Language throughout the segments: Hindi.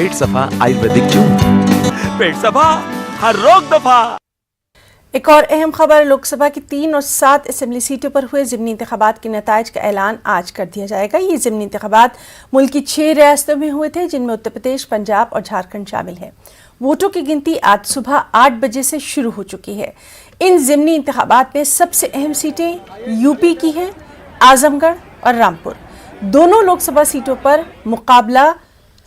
पेट सफा आयुर्वेदिक चूर्ण। पेट सफा, हर रोग दफा। एक और अहम खबर, लोकसभा की 3 और 7 असेंबली सीटों पर हुए ज़िमनी इंतखाबात के नताइज का ऐलान आज कर दिया जाएगा। ये ज़िमनी इंतखाबात मुल्क की 6 रियासतों में हुए थे, जिनमें उत्तर प्रदेश, पंजाब और झारखंड शामिल है। वोटों की गिनती आज सुबह 8 बजे से शुरू हो चुकी है। इन ज़िमनी इंतखाबात में सबसे अहम सीटें यूपी की हैं, आजमगढ़ और रामपुर। दोनों लोकसभा सीटों पर मुकाबला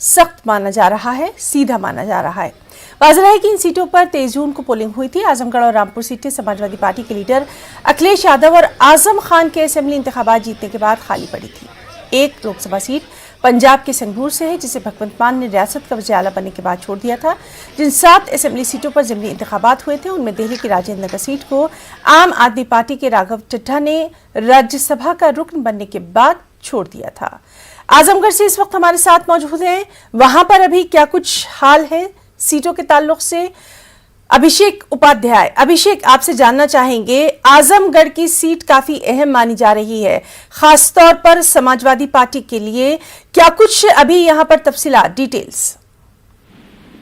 सख्त माना जा रहा है, सीधा माना जा रहा है। वाज़ेह है कि इन सीटों पर 23 जून को पोलिंग हुई थी। आजमगढ़ और रामपुर सीटें समाजवादी पार्टी के लीडर अखिलेश यादव और आजम खान के असेंबली इंतखाबात जीतने के बाद खाली पड़ी थी। एक लोकसभा सीट पंजाब के संगरूर से है, जिसे भगवंत मान ने रियासत का वज़ीर आला बनने के बाद छोड़ दिया था। जिन 7 असेंबली सीटों पर ज़िमनी इंतखाबात हुए थे, उनमें दिल्ली की राजेंद्र नगर सीट को आम आदमी पार्टी के राघव चड्ढा ने राज्यसभा का रुकन बनने के बाद छोड़ दिया था। आजमगढ़ से इस वक्त हमारे साथ मौजूद हैं, वहां पर अभी क्या कुछ हाल है सीटों के ताल्लुक से, अभिषेक उपाध्याय। अभिषेक, आपसे जानना चाहेंगे, आजमगढ़ की सीट काफी अहम मानी जा रही है, खासतौर पर समाजवादी पार्टी के लिए। क्या कुछ अभी यहां पर तफसीलात, डिटेल्स?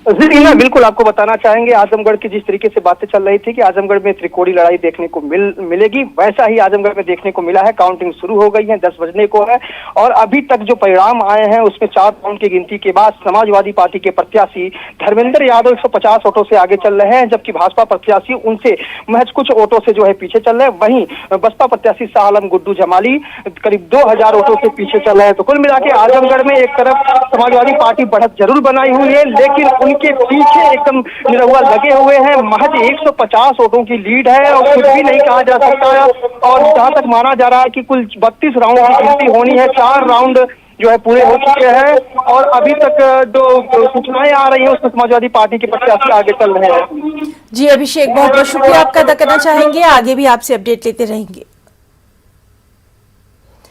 जी रीना, बिल्कुल आपको बताना चाहेंगे, आजमगढ़ की जिस तरीके से बातें चल रही थी कि आजमगढ़ में त्रिकोणीय लड़ाई देखने को मिलेगी, वैसा ही आजमगढ़ में देखने को मिला है। काउंटिंग शुरू हो गई है, 10 बजने को है और अभी तक जो परिणाम आए हैं उसमें 4 राउंड की गिनती के बाद समाजवादी पार्टी के प्रत्याशी धर्मेंद्र यादव 150 वोटों से आगे चल रहे हैं, जबकि भाजपा प्रत्याशी उनसे महज कुछ वोटों से जो है पीछे चल रहे हैं। वहीं बसपा प्रत्याशी शाह आलम गुड्डू जमाली करीब 2000 वोटों से पीछे चल रहे हैं। तो कुल मिला के आजमगढ़ में एक तरफ समाजवादी पार्टी बढ़त जरूर बनाई हुई है, लेकिन उनके पीछे एकदम निरहुआ लगे हुए हैं। महज 150 वोटों की लीड है और कुछ भी नहीं कहा जा सकता है। और जहां तक माना जा रहा है कि कुल 32 राउंड की गिनती होनी है, 4 राउंड जो है पूरे हो चुके हैं और अभी तक जो सूचनाएं आ रही हैं उसमें समाजवादी पार्टी के प्रत्याशी आगे चल रहे हैं। जी अभिषेक, बहुत बहुत शुक्रिया आपका अदा करना चाहेंगे, आगे भी आपसे अपडेट लेते रहेंगे।